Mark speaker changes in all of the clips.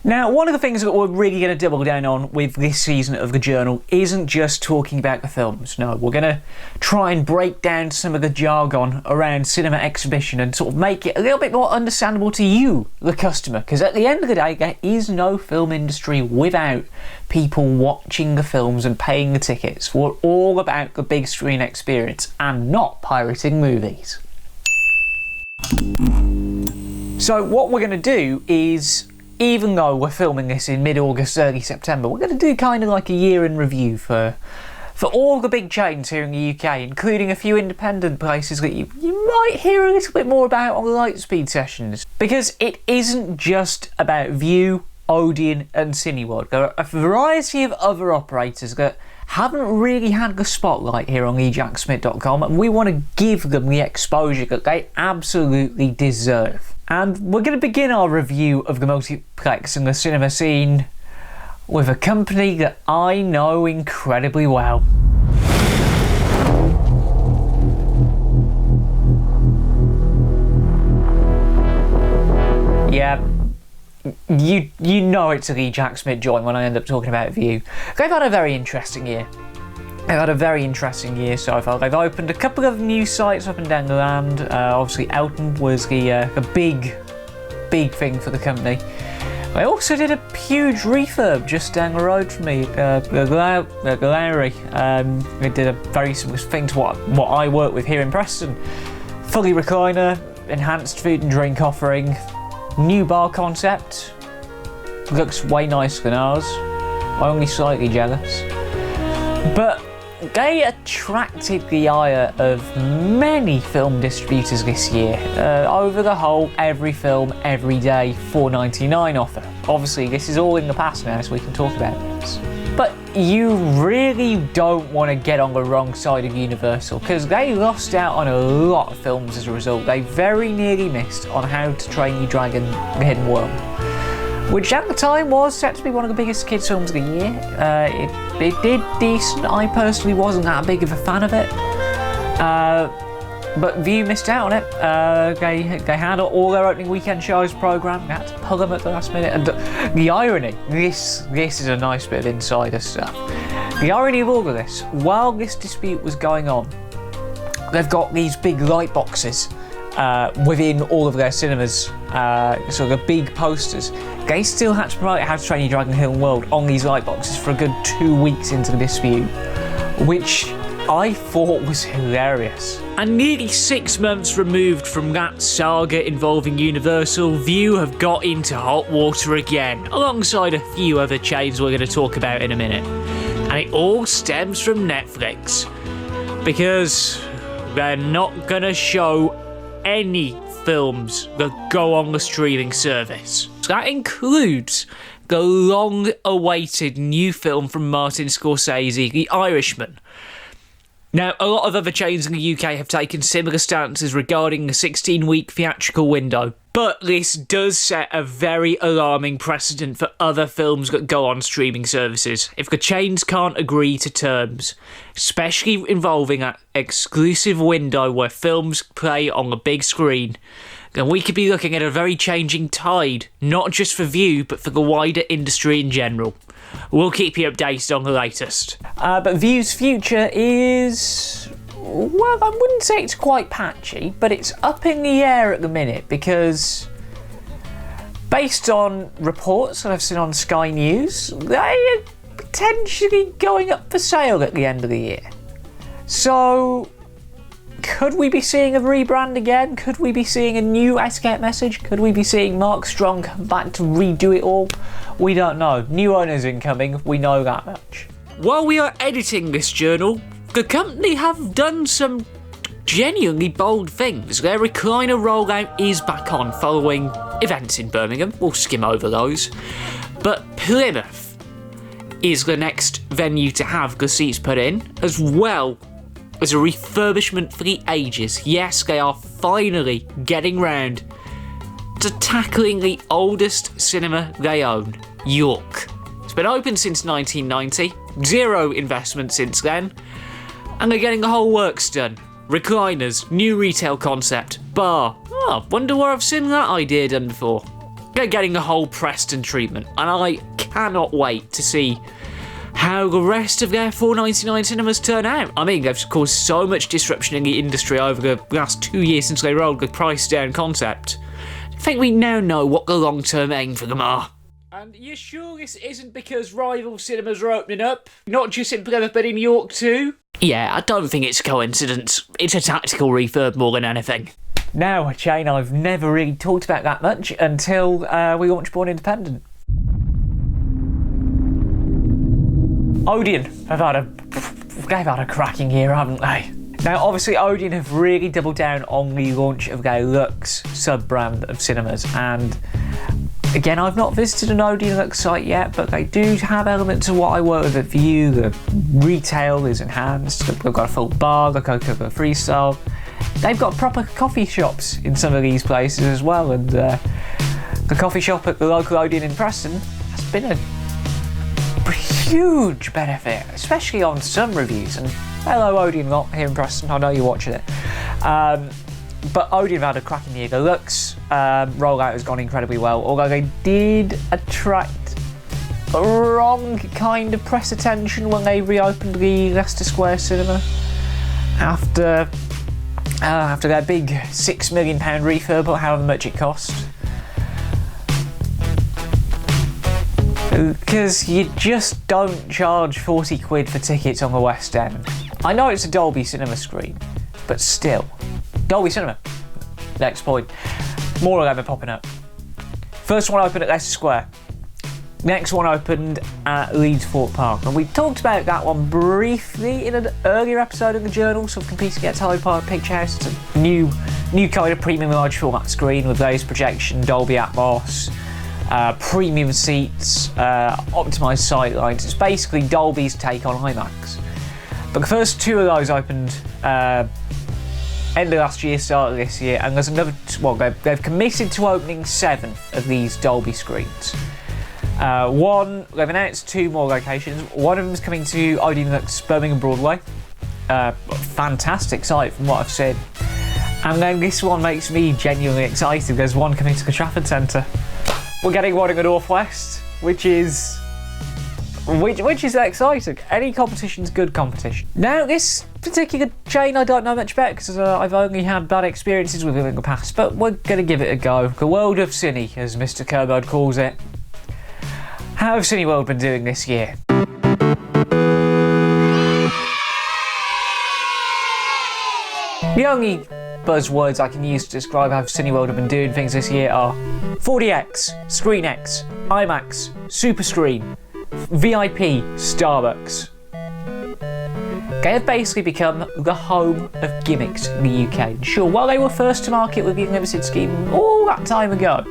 Speaker 1: Now, one of the things that we're really going to double down on with this season of the Journal isn't just talking about the films. No, we're going to try and break down some of the jargon around cinema exhibition and sort of make it a little bit more understandable to you, the customer. Because at the end of the day, there is no film industry without people watching the films and paying the tickets. We're all about the big screen experience and not pirating movies. So what we're going to do is, even though we're filming this in mid-August, early September, we're going to do kind of like a year in review for all the big chains here in the UK, including a few independent places that you might hear a little bit more about on the Lightspeed sessions. Because it isn't just about View, Odeon and Cineworld. There are a variety of other operators that haven't really had the spotlight here on TheJackSmit.com, and we want to give them the exposure that they absolutely deserve. And we're going to begin our review of the multiplex and the cinema scene with a company that I know incredibly well. Yeah, you know it's a TheJackSmit joint when I end up talking about View. They've had a very interesting year. They've had a very interesting year so far. They've opened a couple of new sites up and down the land. Obviously Elton was the big thing for the company. They also did a huge refurb just down the road from me, the Gallery. They did a very similar thing to what I work with here in Preston. Fully recliner, enhanced food and drink offering, new bar concept. Looks way nicer than ours. I'm only slightly jealous. But they attracted the ire of many film distributors this year over the whole every film, every day, $4.99 offer. Obviously, this is all in the past now, so we can talk about this. But you really don't want to get on the wrong side of Universal, because they lost out on a lot of films as a result. They very nearly missed on How to Train Your Dragon: The Hidden World, which at the time was set to be one of the biggest kids' films of the year. It did decent. I personally wasn't that big of a fan of it. But View missed out on it. They had all their opening weekend shows programmed. They had to pull them at the last minute. And the irony, this is a nice bit of insider stuff. The irony of all of this, while this dispute was going on, they've got these big light boxes within all of their cinemas, so the big posters. They still had to promote How to Train Your Dragon: Hidden World on these light boxes for a good 2 weeks into the dispute, which I thought was hilarious. And nearly 6 months removed from that saga involving Universal, View have got into hot water again, alongside a few other chains we're going to talk about in a minute. And it all stems from Netflix, because they're not going to show any films that go on the streaming service. So that includes the long-awaited new film from Martin Scorsese, The Irishman. Now, a lot of other chains in the UK have taken similar stances regarding the 16-week theatrical window, but this does set a very alarming precedent for other films that go on streaming services. If the chains can't agree to terms, especially involving that exclusive window where films play on the big screen, then we could be looking at a very changing tide, not just for View, but for the wider industry in general. We'll keep you updated on the latest. But View's future is, well, I wouldn't say it's quite patchy, but it's up in the air at the minute, because based on reports that I've seen on Sky News, they are potentially going up for sale at the end of the year. So could we be seeing a rebrand again? Could we be seeing a new escape message? Could we be seeing Mark Strong come back to redo it all? We don't know. New owners incoming, we know that much. While we are editing this journal, the company have done some genuinely bold things. Their recliner rollout is back on following events in Birmingham. We'll skim over those. But Plymouth is the next venue to have the seats put in, as well as a refurbishment for the ages. Yes, they are finally getting round to tackling the oldest cinema they own, York. It's been open since 1990, zero investment since then, and they're getting the whole works done. Recliners, new retail concept, bar. Oh, wonder where I've seen that idea done before. they're getting the whole Preston treatment, and I cannot wait to see how the rest of their $4.99 cinemas turn out. I mean, they've caused so much disruption in the industry over the last 2 years since they rolled the price down concept. I think we now know what the long-term aim for them are. And you sure this isn't because rival cinemas are opening up? Not just in Plymouth, but in York too? Yeah, I don't think it's a coincidence. It's a tactical refurb more than anything. Now, a chain I've never really talked about that much until we launched Born Independent. Odeon have had a cracking year, haven't they? Now, obviously, Odeon have really doubled down on the launch of their Lux sub-brand of cinemas, and again, I've not visited an Odeon Lux site yet, but they do have elements of what I work with at View. The retail is enhanced, they've got a full bar, the Coca-Cola Freestyle. They've got proper coffee shops in some of these places as well, and the coffee shop at the local Odeon in Preston has been a huge benefit, especially on some reviews. And hello Odeon lot here in Preston, I know you're watching it. But Odeon have had a cracking year. The Lux rollout has gone incredibly well, although they did attract a wrong kind of press attention when they reopened the Leicester Square cinema after their big £6 million refurb, or however much it cost. Because you just don't charge 40 quid for tickets on the West End. I know it's a Dolby Cinema screen, but still. Dolby Cinema. Next point. More of them are popping up. First one opened at Leicester Square. Next one opened at Leeds Fort Park. And we talked about that one briefly in an earlier episode of the Journal, sort of competing against Hyde Park Picture House. It's a new kind of premium large format screen with laser projection, Dolby Atmos, premium seats, optimised sight lines. It's basically Dolby's take on IMAX. But the first two of those opened end of last year, start of this year, and there's another. Well, they've committed to opening 7 of these Dolby screens. They've announced 2 more locations. One of them is coming to Odeon Lux Birmingham Broadway. Fantastic site from what I've seen. And then this one makes me genuinely excited. There's one coming to the Trafford Centre. We're getting one in the Northwest, which is exciting. Any competition's good competition. Now, this particular chain I don't know much about because I've only had bad experiences with it in the past, but we're going to give it a go. The world of Cine, as Mr. Kermode calls it. How have Cineworld been doing this year? The only buzzwords I can use to describe how Cineworld have been doing things this year are 4DX, ScreenX, IMAX, Super Screen, VIP, Starbucks. They have basically become the home of gimmicks in the UK. And sure, while they were first to market with the Unlimited scheme all that time ago,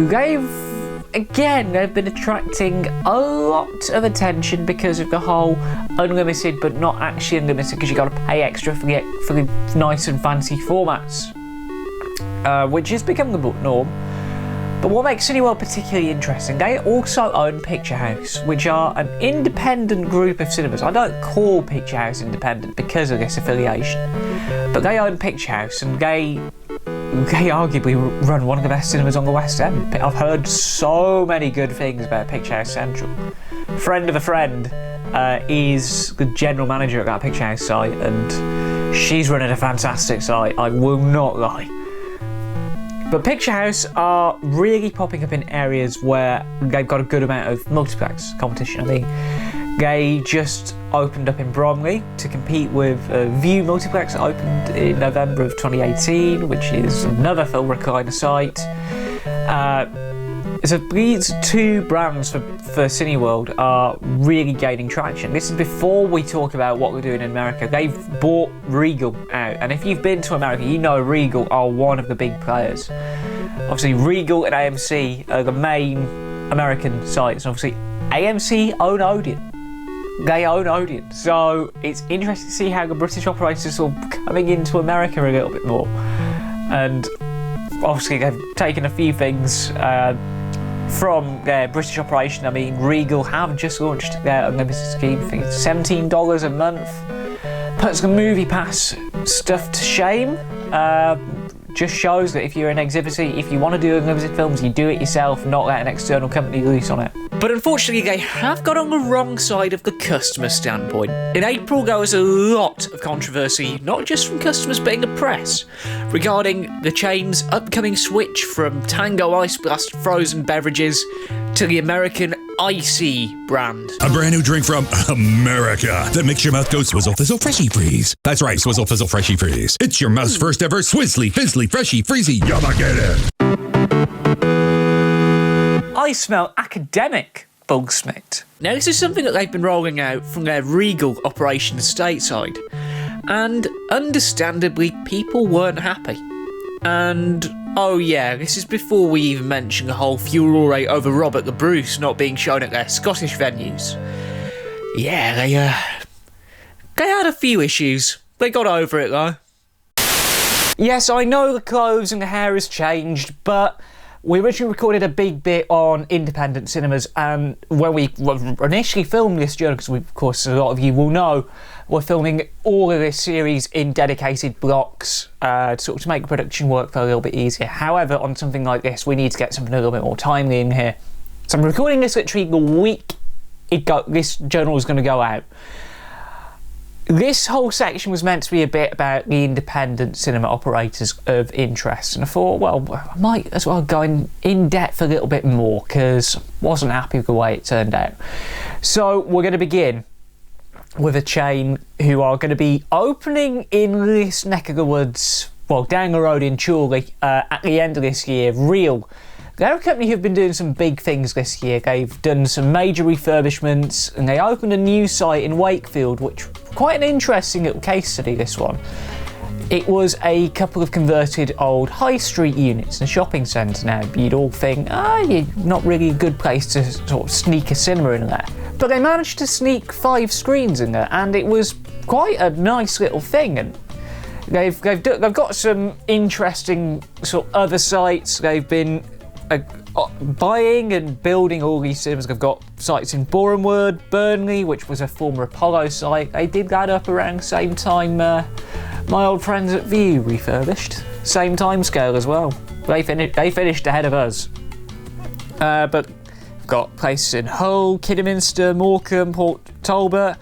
Speaker 1: they've been attracting a lot of attention because of the whole unlimited but not actually unlimited, because you've got to pay extra for the nice and fancy formats, which has become the norm. But what makes Cineworld particularly interesting, they also own Picture House, which are an independent group of cinemas. I don't call Picture House independent because of this affiliation, but they own Picture House, and they arguably run one of the best cinemas on the West End. I've heard so many good things about Picture House Central. Friend of a friend is the general manager at that Picture House site, and she's running a fantastic site, I will not lie. But Picture House are really popping up in areas where they've got a good amount of multiplex competition. I think they just opened up in Bromley to compete with View Multiplex that opened in November of 2018, which is another full recliner site. So these 2 brands for Cineworld are really gaining traction. This is before we talk about what we're doing in America. They've bought Regal out, and if you've been to America, you know Regal are one of the big players. Obviously, Regal and AMC are the main American sites, and obviously AMC own Odeon. They own Odeon, so it's interesting to see how the British operators are coming into America a little bit more. And obviously they've taken a few things from their British operation. I mean, Regal have just launched their unlimited scheme. I think it's $17 a month. Puts the movie pass stuff to shame. just shows that if you're an exhibitor, if you want to do unlimited films, you do it yourself, not let an external company loose on it. But unfortunately, they have got on the wrong side of the customer standpoint. In April, there was a lot of controversy, not just from customers but in the press, regarding the chain's upcoming switch from Tango Ice Blast frozen beverages to the American Icy brand.
Speaker 2: A brand new drink from America that makes your mouth go swizzle, fizzle, freshy freeze. That's right, swizzle, fizzle, freshy freeze. It's your mouth's first ever swizzly, fizzly, freshy, freezy. Yabba get it.
Speaker 1: I smell academic, TheJackSmit. Now, this is something that they've been rolling out from their Regal operation stateside, and understandably, people weren't happy. And oh yeah, this is before we even mention the whole furore over Robert the Bruce not being shown at their Scottish venues. Yeah, they had a few issues. They got over it though. Yes, I know the clothes and the hair has changed, but we originally recorded a big bit on independent cinemas, and when we initially filmed this journey, because of course a lot of you will know, we're filming all of this series in dedicated blocks sort of to make production work for a little bit easier. However, on something like this, we need to get something a little bit more timely in here. So I'm recording this literally the week this journal is going to go out. This whole section was meant to be a bit about the independent cinema operators of interest, and I thought, well, I might as well go in depth a little bit more because I wasn't happy with the way it turned out. So we're going to begin with a chain who are going to be opening in this neck of the woods, well, down the road in Chorley at the end of this year. Real. They're a company who've been doing some big things this year. They've done some major refurbishments, and they opened a new site in Wakefield, which quite an interesting little case study, this one. It was a couple of converted old high street units in a shopping centre. Now, you'd all think, not really a good place to sort of sneak a cinema in there. But they managed to sneak 5 screens in there, and it was quite a nice little thing. And they've got some interesting sort of other sites. They've been buying and building all these cinemas. They've got sites in Borehamwood, Burnley, which was a former Apollo site. They did that up around the same time my old friends at View refurbished. Same time scale as well. They finished ahead of us. But we've got places in Hull, Kidderminster, Morecambe, Port Talbot.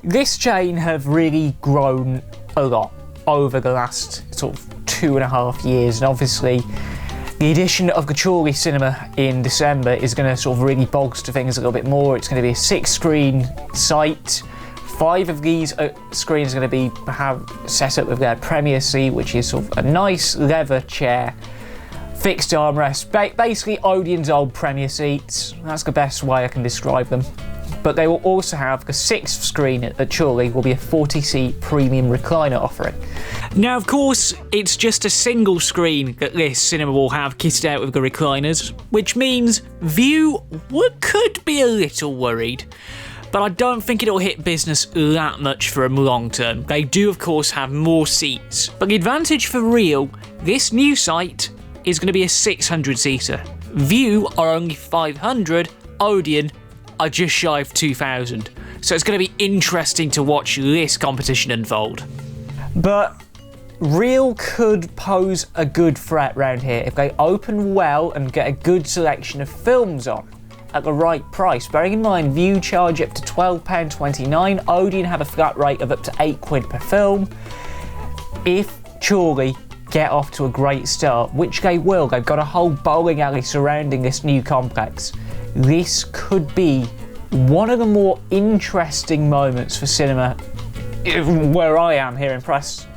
Speaker 1: This chain have really grown a lot over the last sort of 2.5 years, and obviously the addition of the Chorley Cinema in December is going to sort of really bolster things a little bit more. It's going to be a 6-screen site. 5 of these screens are going to be set up with their Premier seat, which is sort of a nice leather chair, fixed armrest, basically Odeon's old Premier seats. That's the best way I can describe them. But they will also have the 6th screen at Chorley will be a 40-seat premium recliner offering. Now, of course, it's just a single screen that this cinema will have kitted out with the recliners, which means View could be a little worried. But I don't think it'll hit business that much for them long term. They do, of course, have more seats. But the advantage for Real, this new site is going to be a 600-seater. View are only 500, Odeon are just shy of 2,000. So it's going to be interesting to watch this competition unfold. But Real could pose a good threat round here if they open well and get a good selection of films on at the right price. Bearing in mind, View charge up to £12.29, Odeon have a flat rate of up to £8 per film. If Chorley get off to a great start, which they will, they've got a whole bowling alley surrounding this new complex, this could be one of the more interesting moments for cinema where I am here in Preston.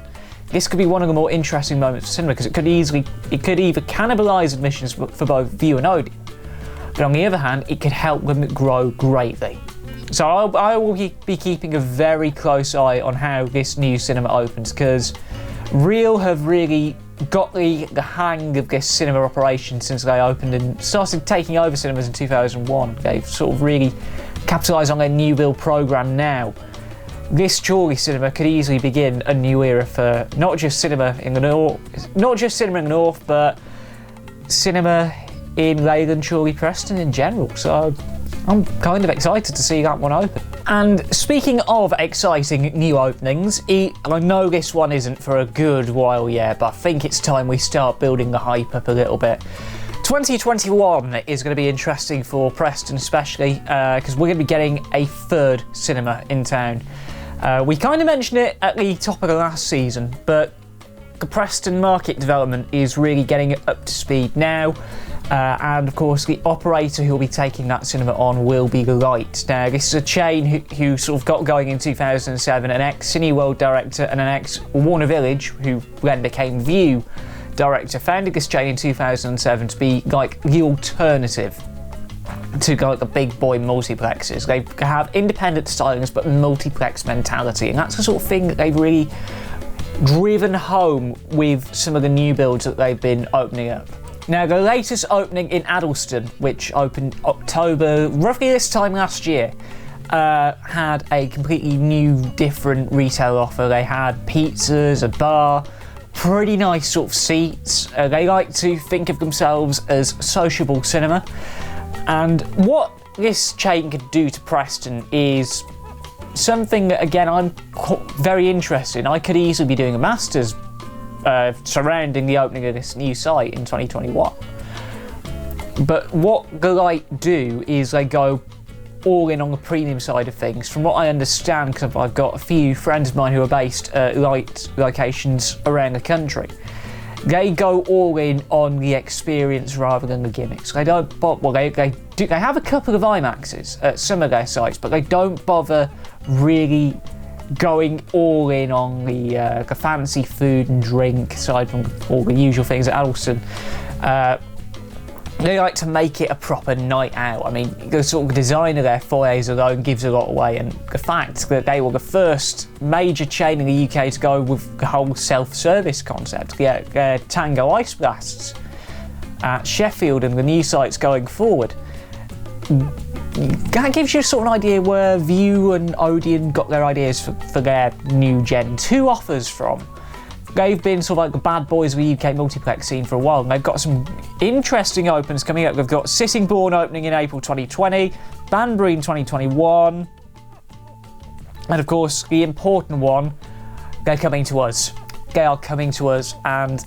Speaker 1: This could be one of the more interesting moments for cinema because it could either cannibalise admissions for both View and Odeon, but on the other hand, it could help them grow greatly. So I will be keeping a very close eye on how this new cinema opens, because Real have really got the hang of this cinema operation since they opened and started taking over cinemas in 2001. They've sort of really capitalised on their new build programme now. This Chorley cinema could easily begin a new era for not just cinema in the north, but cinema in Leyland, Chorley, Preston in general. So I'm kind of excited to see that one open. And speaking of exciting new openings, I know this one isn't for a good while yet, but I think it's time we start building the hype up a little bit. 2021 is going to be interesting for Preston especially, because we're going to be getting a third cinema in town. We kind of mentioned it at the top of the last season, but the Preston market development is really getting it up to speed now. And of course, the operator who will be taking that cinema on will be The Light. Now, this is a chain who sort of got going in 2007, an ex-Cineworld director and an ex-Warner Village, who then became View director, founded this chain in 2007 to be like the alternative to like the big boy multiplexes. They have independent stylings but multiplex mentality, and that's the sort of thing that they've really driven home with some of the new builds that they've been opening up. Now, the latest opening in Addleston, which opened October, roughly this time last year, had a completely new, different retail offer. They had pizzas, a bar, pretty nice sort of seats. They like to think of themselves as sociable cinema. And what this chain could do to Preston is something that, again, I'm very interested in. I could easily be doing a master's surrounding the opening of this new site in 2021. But what The Light do is they go all in on the premium side of things. From what I understand, because I've got a few friends of mine who are based at Light locations around the country, they go all in on the experience rather than the gimmicks. They don't, well, they have a couple of IMAXs at some of their sites, but they don't bother really going all in on the fancy food and drink aside from all the usual things at Addleston. They like to make it a proper night out. I mean, the sort of design of their foyers alone gives a lot away, and the fact that they were the first major chain in the UK to go with the whole self-service concept, the Tango Ice Blasts at Sheffield and the new sites going forward. That gives you sort of an idea where View and Odeon got their ideas for their new Gen 2 offers from. They've been sort of like the bad boys of the UK multiplex scene for a while, and they've got some interesting opens coming up. They've got Sittingbourne opening in April 2020, Banbury in 2021, and of course the important one, they're coming to us. They are coming to us, and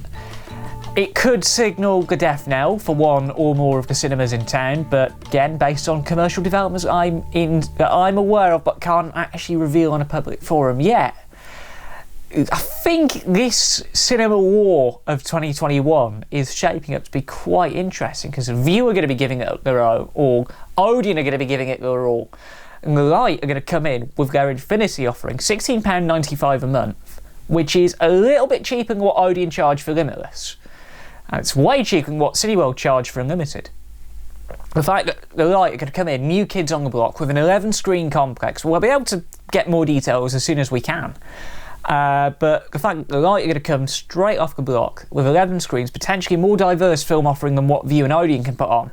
Speaker 1: it could signal the death knell for one or more of the cinemas in town, but again, based on commercial developments that I'm aware of but can't actually reveal on a public forum yet, I think this cinema war of 2021 is shaping up to be quite interesting, because View are going to be giving it their all, Odeon are going to be giving it their all, and The Light are going to come in with their Infinity offering, £16.95 a month, which is a little bit cheaper than what Odeon charge for Limitless. And it's way cheaper than what Cineworld charge for Unlimited. The fact that The Light are going to come in, new kids on the block, with an 11-screen complex, we'll be able to get more details as soon as we can. But the fact that The Light are going to come straight off the block with 11 screens, potentially more diverse film offering than what View and Odeon can put on,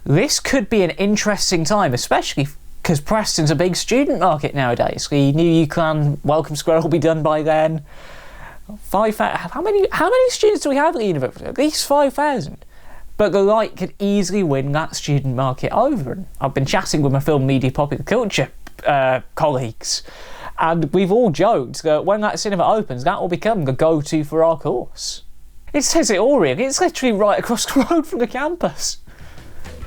Speaker 1: this could be an interesting time, especially because Preston's a big student market nowadays. The new UCLan Welcome Square will be done by then. How many students do we have at the university? At least 5,000. But The Light could easily win that student market over. And I've been chatting with my film media popular culture colleagues, and we've all joked that when that cinema opens, that will become the go-to for our course. It says it all really, it's literally right across the road from the campus.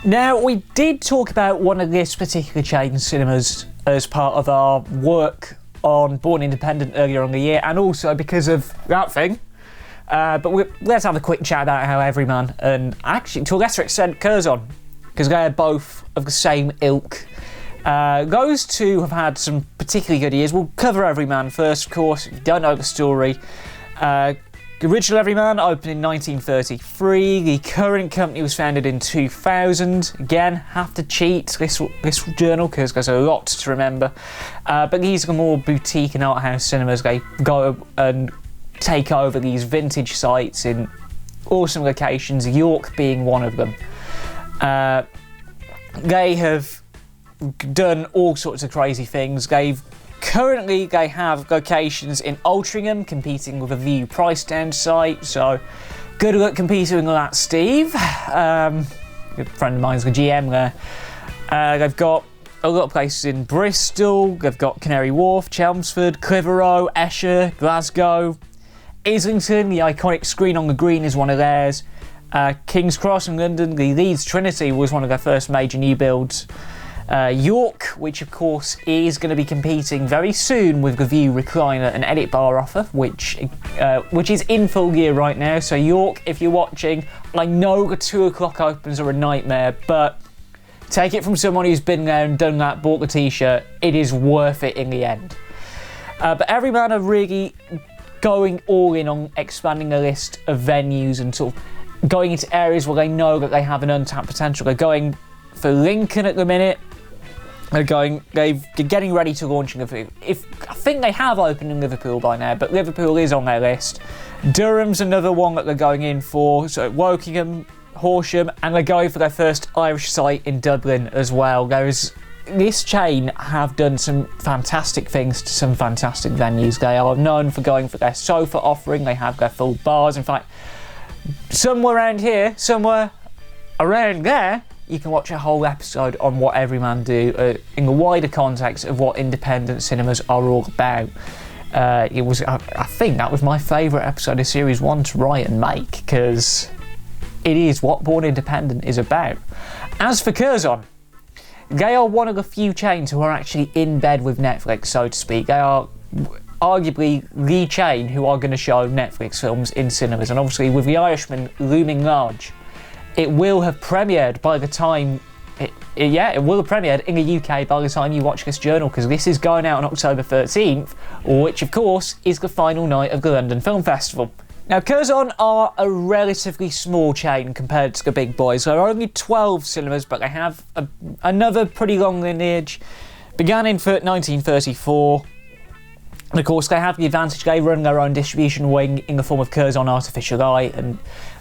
Speaker 1: Now, we did talk about one of this particular chain's cinemas as part of our work on Born Independent earlier in the year, and also because of that thing. But let's have a quick chat about how Everyman, and actually to a lesser extent Curzon, because they're both of the same ilk. Those two have had some particularly good years. We'll cover Everyman first, of course, if you don't know the story. The original Everyman opened in 1933. The current company was founded in 2000. Again, have to cheat this journal because there's a lot to remember. But these are more boutique and art house cinemas. They go and take over these vintage sites in awesome locations, York being one of them. They have done all sorts of crazy things. Currently, they have locations in Altrincham, competing with a View price down site, so good luck competing with that, Steve. Good friend of mine's the GM there. They've got a lot of places in Bristol, they've got Canary Wharf, Chelmsford, Clitheroe, Esher, Glasgow, Islington, the iconic Screen on the Green is one of theirs. King's Cross in London, the Leeds Trinity was one of their first major new builds. York, which of course is going to be competing very soon with the View recliner and edit bar offer, which is in full gear right now. So York, if you're watching, I know the 2 o'clock opens are a nightmare, but take it from someone who's been there and done that, bought the t-shirt, it is worth it in the end. But Everyman are really going all in on expanding the list of venues and sort of going into areas where they know that they have an untapped potential. They're going for Lincoln at the minute. They're getting ready to launch in Liverpool. I think they have opened in Liverpool by now, but Liverpool is on their list. Durham's another one that they're going in for. So Wokingham, Horsham, and they're going for their first Irish site in Dublin as well. This chain have done some fantastic things to some fantastic venues. They are known for going for their sofa offering. They have their full bars. In fact, somewhere around here, somewhere around there, you can watch a whole episode on what Everyman do in the wider context of what independent cinemas are all about. I think that was my favourite episode of Series 1 to write and make, because it is what Born Independent is about. As for Curzon, they are one of the few chains who are actually in bed with Netflix, so to speak. They are arguably the chain who are going to show Netflix films in cinemas, and obviously with The Irishman looming large, it will have premiered by the time it will have premiered in the UK by the time you watch this journal, because this is going out on October 13th, which of course is the final night of the London Film Festival. Now, Curzon are a relatively small chain compared to the big boys. There are only 12 cinemas, but they have another pretty long lineage. Began in 1934. And of course, they have the advantage, they run their own distribution wing in the form of Curzon Artificial Eye, and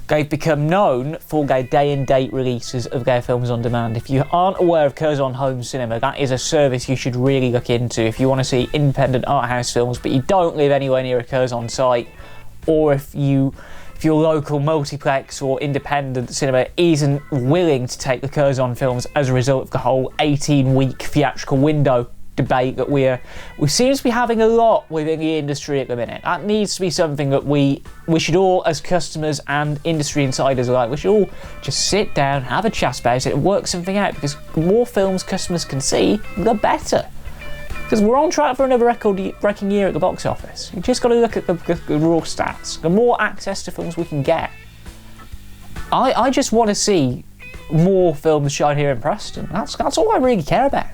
Speaker 1: they've become known for their day-and-date releases of their films on demand. If you aren't aware of Curzon Home Cinema, that is a service you should really look into if you want to see independent art house films, but you don't live anywhere near a Curzon site, or if your local multiplex or independent cinema isn't willing to take the Curzon films as a result of the whole 18-week theatrical window debate that we seem to be having a lot within the industry at the minute. That needs to be something that we should all, as customers and industry insiders alike, we should all just sit down, have a chat about it and work something out, because the more films customers can see, the better. Because we're on track for another record-breaking year at the box office. You just got to look at the raw stats. The more access to films we can get, I just want to see more films shown here in Preston. That's all I really care about.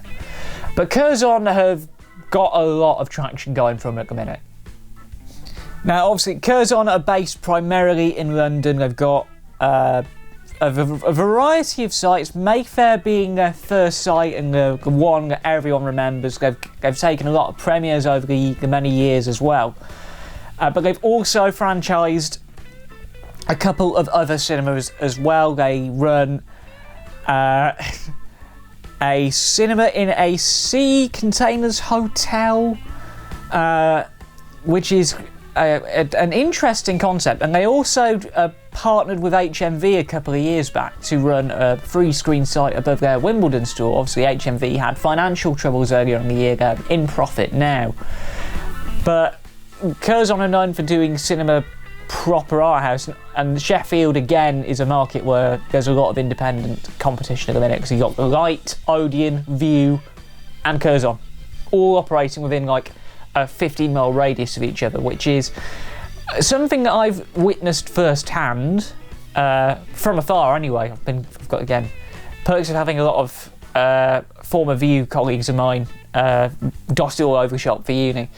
Speaker 1: But Curzon have got a lot of traction going from it at the minute. Now, obviously, Curzon are based primarily in London. They've got a variety of sites, Mayfair being their first site and the one that everyone remembers. They've taken a lot of premieres over the many years as well. But they've also franchised a couple of other cinemas as well. They run a cinema in a sea containers hotel, which is an interesting concept. And they also partnered with HMV a couple of years back to run a free screen site above their Wimbledon store. Obviously, HMV had financial troubles earlier in the year, they're in profit now. But Curzon are known for doing cinema proper art house, and Sheffield again is a market where there's a lot of independent competition at the minute, because you've got the Light, Odeon, View and Curzon all operating within like a 15-mile radius of each other, which is something that I've witnessed firsthand from afar anyway. I've got again perks of having a lot of former View colleagues of mine dotted all over the shop for uni.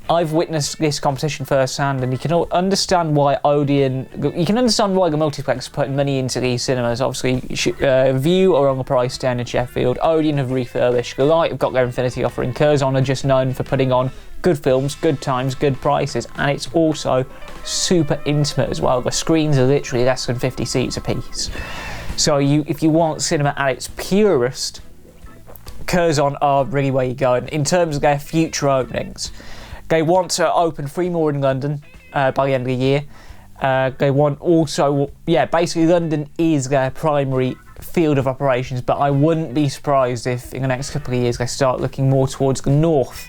Speaker 1: I've witnessed this competition firsthand, and you can understand why the multiplex are putting money into these cinemas. Obviously, View are on the price down in Sheffield, Odeon have refurbished, the Light have got their Infinity offering, Curzon are just known for putting on good films, good times, good prices, and it's also super intimate as well. The screens are literally less than 50 seats a piece. So if you want cinema at its purest, Curzon are really where you go. And in terms of their future openings, they want to open 3 more in London by the end of the year. They want also, basically London is their primary field of operations, but I wouldn't be surprised if in the next couple of years they start looking more towards the north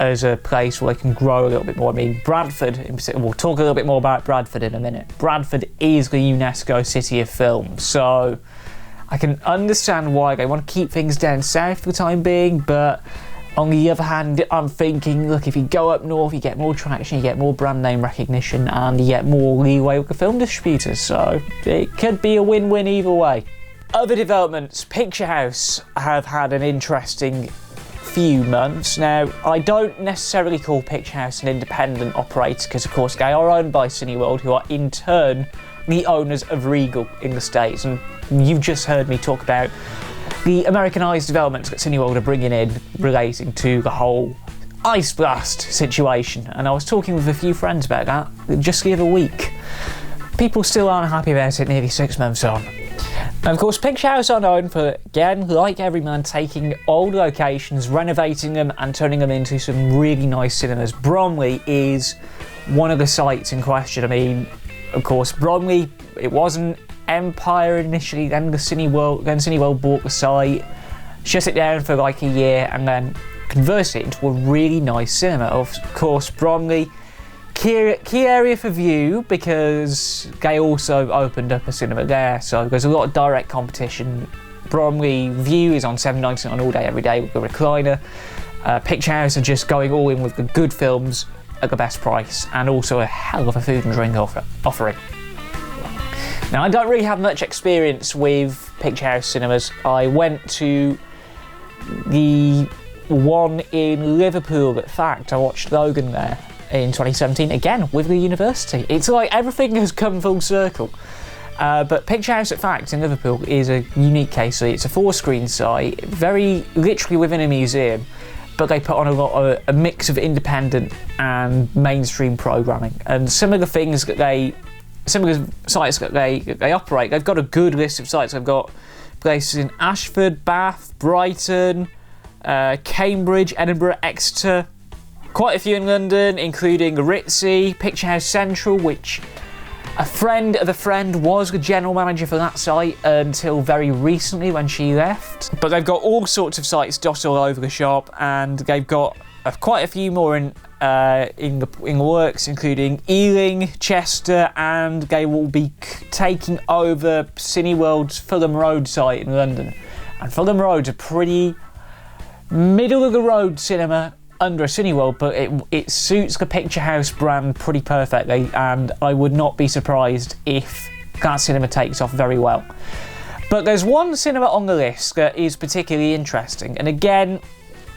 Speaker 1: as a place where they can grow a little bit more. I mean, Bradford in particular, we'll talk a little bit more about Bradford in a minute. Bradford is the UNESCO City of Film, so I can understand why they want to keep things down south for the time being, but on the other hand, I'm thinking, look, if you go up north, you get more traction, you get more brand name recognition, and you get more leeway with the film distributors, so it could be a win-win either way. Other developments, Picture House have had an interesting few months. Now, I don't necessarily call Picture House an independent operator because, of course, they are owned by Cineworld, who are in turn the owners of Regal in the States. And you've just heard me talk about the Americanized developments that Cineworld are bringing in relating to the whole Ice Blast situation. And I was talking with a few friends about that just the other week. People still aren't happy about it nearly 6 months on. And of course, Picture House are known for, again, like Everyman, taking old locations, renovating them and turning them into some really nice cinemas. Bromley is one of the sites in question. I mean, of course, Bromley, it wasn't Empire initially, then Cineworld bought the site, shut it down for like a year and then converted it into a really nice cinema. Of course, Bromley, key area for View because they also opened up a cinema there, so there's a lot of direct competition. Bromley View is on $7.99 all day every day with a recliner. Picture House are just going all in with the good films at the best price and also a hell of a food and drink offering. Now, I don't really have much experience with Picture House cinemas. I went to the one in Liverpool at Fact. I watched Logan there in 2017, again with the university. It's like everything has come full circle. But Picture House at Fact in Liverpool is a unique case. It's a 4-screen site, very literally within a museum, but they put on a mix of independent and mainstream programming. And some of the sites that they operate, they've got a good list of sites. They've got places in Ashford, Bath, Brighton, Cambridge, Edinburgh, Exeter, quite a few in London, including Ritzy, Picture House Central, which a friend of a friend was the general manager for that site until very recently when she left. But they've got all sorts of sites dotted all over the shop, and they've got quite a few more in the works, including Ealing, Chester, and they will be taking over Cineworld's Fulham Road site in London. And Fulham Road's a pretty middle of the road cinema under a Cineworld, but it suits the Picture House brand pretty perfectly, and I would not be surprised if that cinema takes off very well. But there's one cinema on the list that is particularly interesting, and again,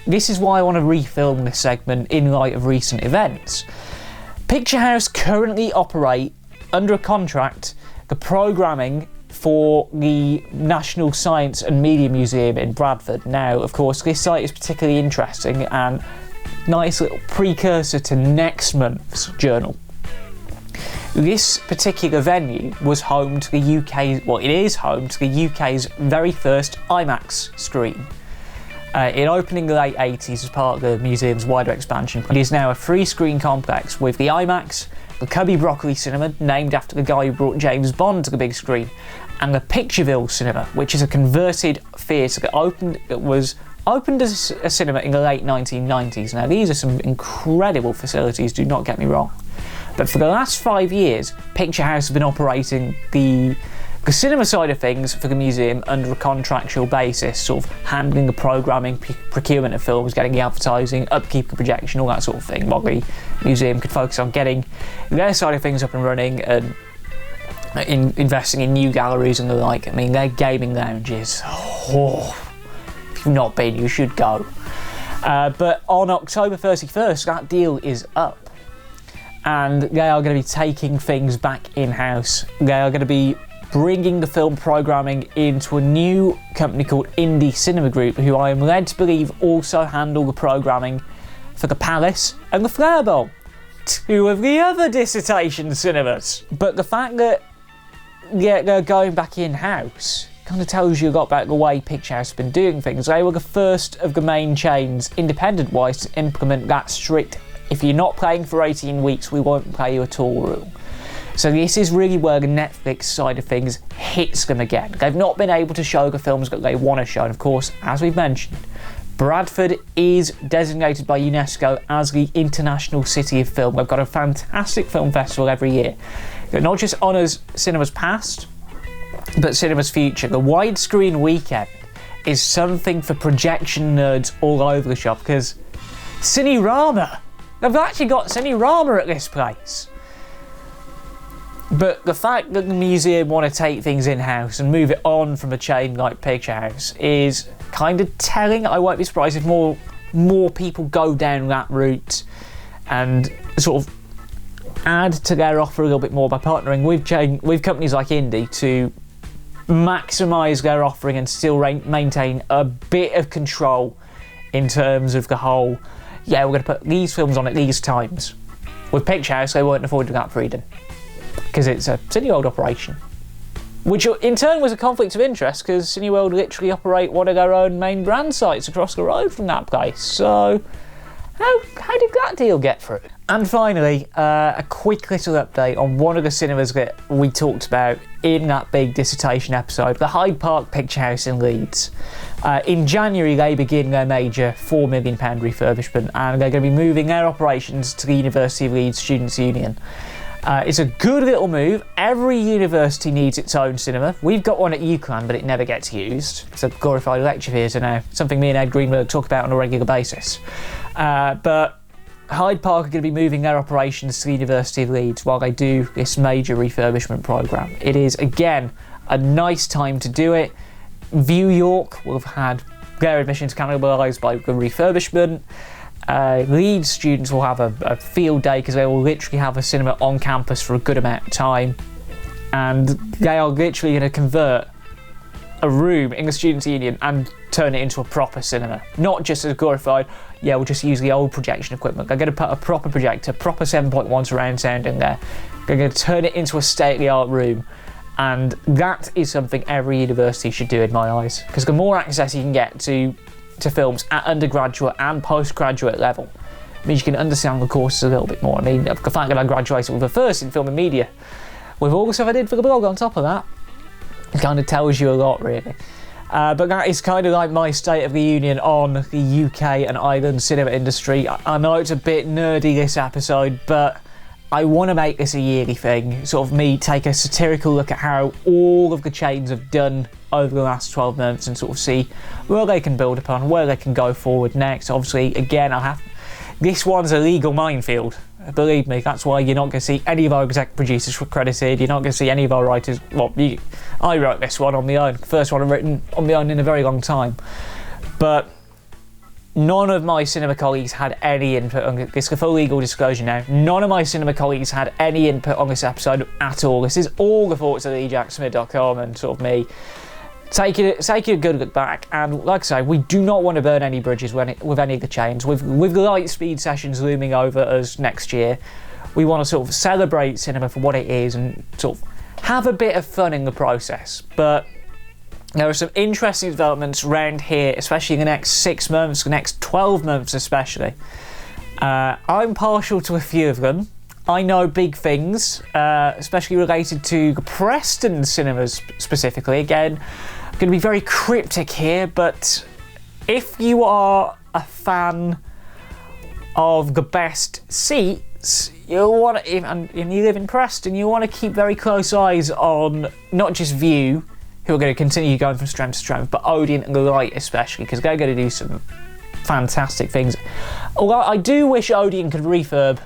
Speaker 1: this is why I want to refilm this segment in light of recent events. Picture House currently operate under a contract the programming for the National Science and Media Museum in Bradford. Now, of course, this site is particularly interesting and nice little precursor to next month's journal. This particular venue was home to the UK's, well, it is home to the UK's very first IMAX screen. It opened in the late 80s as part of the museum's wider expansion. It is now a 3-screen complex with the IMAX, the Cubby Broccoli Cinema, named after the guy who brought James Bond to the big screen, and the Pictureville Cinema, which is a converted theatre that was opened as a cinema in the late 1990s. Now, these are some incredible facilities, do not get me wrong. But for the last 5 years, Picture House has been operating the cinema side of things for the museum under a contractual basis, sort of handling the programming, procurement of films, getting the advertising, upkeep of projection, all that sort of thing, while the museum could focus on getting their side of things up and running and investing in new galleries and the like. I mean, their gaming lounges, if you've not been, you should go. But on October 31st, that deal is up, and they are going to be taking things back in-house. They are going to be bringing the film programming into a new company called Indie Cinema Group, who I am led to believe also handle the programming for the Palace and the Flower Bowl, 2 of the other dissertation cinemas. But the fact that they're going back in-house kind of tells you a lot about the way Picture House has been doing things. They were the first of the main chains, independent-wise, to implement that strict, if you're not playing for 18 weeks, we won't play you at all rule. So this is really where the Netflix side of things hits them again. They've not been able to show the films that they want to show. And of course, as we've mentioned, Bradford is designated by UNESCO as the International City of Film. We've got a fantastic film festival every year that not just honours cinemas past, but cinemas future. The widescreen weekend is something for projection nerds all over the shop, because Cinerama, they've actually got Cinerama at this place. But the fact that the museum want to take things in-house and move it on from a chain like Picture House is kind of telling. I won't be surprised if more people go down that route and sort of add to their offer a little bit more by partnering with companies like Indie to maximise their offering and still maintain a bit of control in terms of the whole, yeah, we're going to put these films on at these times. With Picture House, they weren't afforded that freedom because it's a Cineworld operation, which in turn was a conflict of interest because Cineworld literally operate one of their own main brand sites across the road from that place. So how did that deal get through? And finally, a quick little update on one of the cinemas that we talked about in that big dissertation episode, the Hyde Park Picture House in Leeds. In January, they begin their major £4 million refurbishment, and they're going to be moving their operations to the University of Leeds Students' Union. It's a good little move. Every university needs its own cinema. We've got one at UCLan, but it never gets used. It's a glorified lecture theatre now, something me and Ed Greenberg talk about on a regular basis. But Hyde Park are going to be moving their operations to the University of Leeds while they do this major refurbishment programme. It is, again, a nice time to do it. View York will have had their admissions cannibalised by the refurbishment. Leeds students will have a field day because they will literally have a cinema on campus for a good amount of time, and they are literally going to convert a room in the Students' Union and turn it into a proper cinema. Not just as glorified, yeah, we'll just use the old projection equipment. They're going to put a proper projector, proper 7.1 surround sound in there. They're going to turn it into a state-of-the-art room, and that is something every university should do in my eyes, because the more access you can get to films at undergraduate and postgraduate level means you can understand the courses a little bit more. I mean, the fact that I graduated with a first in film and media, with all the stuff I did for the blog on top of that, it kind of tells you a lot, really. But that is kind of like my State of the Union on the UK and Ireland cinema industry. I know it's a bit nerdy, this episode, but I want to make this a yearly thing. Sort of me take a satirical look at how all of the chains have done over the last 12 months and sort of see where they can build upon, where they can go forward next. Obviously, again, this one's a legal minefield. Believe me, that's why you're not going to see any of our exec producers credited. You're not going to see any of our writers. Well, I wrote this one on my own. First one I've written on my own in a very long time. But none of my cinema colleagues had any input on this. For full legal disclosure now, none of my cinema colleagues had any input on this episode at all. This is all the thoughts of TheJackSmit.com and sort of me taking a good look back. And like I say, we do not want to burn any bridges with any of the chains. With light speed sessions looming over us next year, we want to sort of celebrate cinema for what it is and sort of have a bit of fun in the process. But there are some interesting developments around here, especially in the next 6 months, the next 12 months especially. I'm partial to a few of them. I know big things, especially related to the Preston cinemas specifically. Again, I'm going to be very cryptic here, but if you are a fan of the best seats, you'll want to, and you live in Preston, you want to keep very close eyes on not just View, who are going to continue going from strength to strength, but Odeon and Light especially, because they're going to do some fantastic things. Although I do wish Odeon could refurb.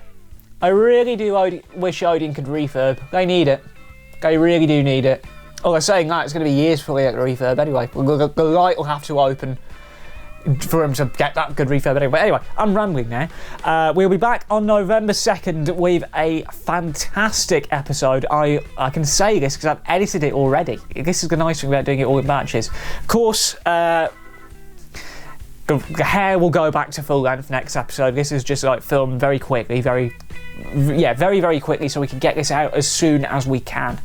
Speaker 1: I really do wish Odeon could refurb. They need it. They really do need it. Although saying that, it's going to be years before they get the refurb anyway. The Light will have to open for them to get that good refurb anyway. But anyway, I'm rambling now. We'll be back on November 2nd with a fantastic episode. I can say this because I've edited it already. This is the nice thing about doing it all in batches. Of course, the hair will go back to full length next episode. This is just like filmed very quickly, very quickly, so we can get this out as soon as we can.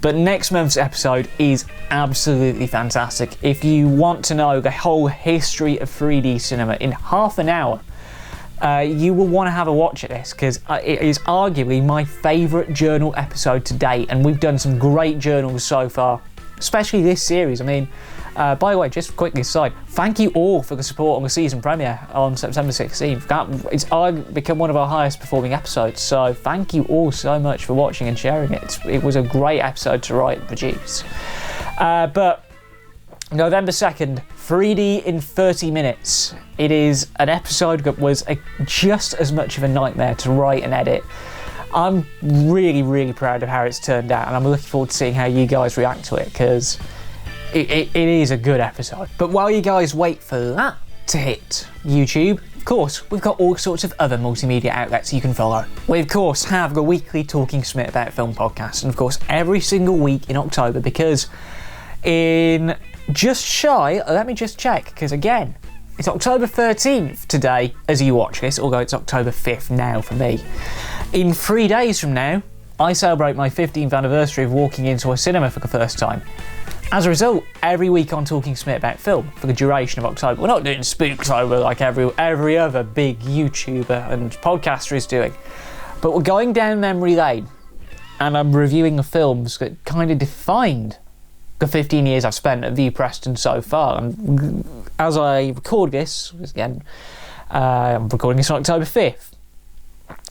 Speaker 1: But next month's episode is absolutely fantastic. If you want to know the whole history of 3D cinema in half an hour, you will want to have a watch at this, because it is arguably my favourite journal episode to date, and we've done some great journals so far, especially this series. I mean, by the way, just quickly aside, thank you all for the support on the season premiere on September 16th. It's become one of our highest performing episodes, so thank you all so much for watching and sharing it. It was a great episode to write and produce. But November 2nd, 3D in 30 minutes. It is an episode that was just as much of a nightmare to write and edit. I'm really, really proud of how it's turned out, and I'm looking forward to seeing how you guys react to it, because it is a good episode. But while you guys wait for that to hit YouTube, of course, we've got all sorts of other multimedia outlets you can follow. We, of course, have the weekly Talking Smit About Film podcast, and of course, every single week in October, because in just shy, let me just check, because again, it's October 13th today as you watch this, although it's October 5th now for me. In 3 days from now, I celebrate my 15th anniversary of walking into a cinema for the first time. As a result, every week on Talking Smit About Film for the duration of October, we're not doing Spooktober like every other big YouTuber and podcaster is doing, but we're going down memory lane, and I'm reviewing the films that kind of defined the 15 years I've spent at View Preston so far. And as I record this, again, I'm recording this on October 5th.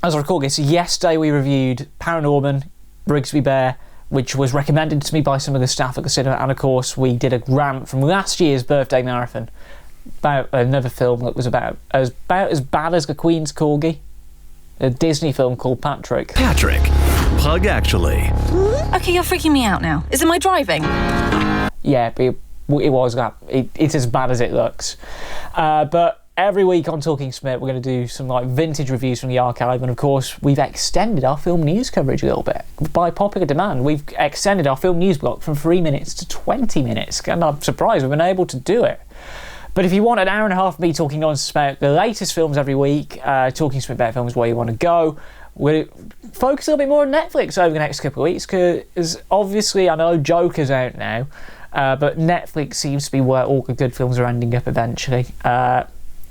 Speaker 1: As I record this, yesterday we reviewed Paranorman, Brigsby Bear, which was recommended to me by some of the staff at the cinema, and of course we did a rant from last year's birthday marathon about another film that was about as bad as The Queen's Corgi, a Disney film called Patrick.
Speaker 3: Patrick, Pug Actually.
Speaker 4: Okay, you're freaking me out now. Is it my driving?
Speaker 1: Yeah, it was that. It's as bad as it looks. But every week on Talking Smit, we're going to do some like vintage reviews from the archive, and of course, we've extended our film news coverage a little bit by popular demand. We've extended our film news block from 3 minutes to 20 minutes, and I'm surprised we've been able to do it. But if you want an hour and a half of me talking nonsense about the latest films every week, Talking Smit About Films is where you want to go. We'll focus a little bit more on Netflix over the next couple of weeks, because obviously I know Joker's out now, but Netflix seems to be where all the good films are ending up eventually. But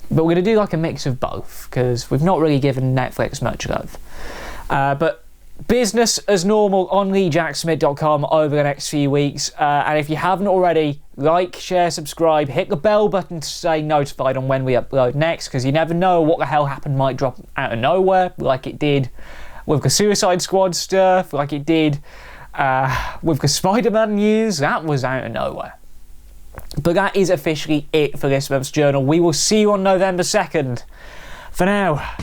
Speaker 1: we're going to do like a mix of both, because we've not really given Netflix much love. But business as normal on TheJackSmit.com over the next few weeks. And if you haven't already, like, share, subscribe, hit the bell button to stay notified on when we upload next, because you never know what the hell happened might drop out of nowhere, like it did with the Suicide Squad stuff, like it did with the Spider-Man news. That was out of nowhere. But that is officially it for this month's journal. We will see you on November 2nd. For now,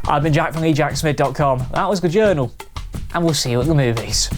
Speaker 1: I've been Jack from TheJackSmit.com. That was the journal, and we'll see you at the movies.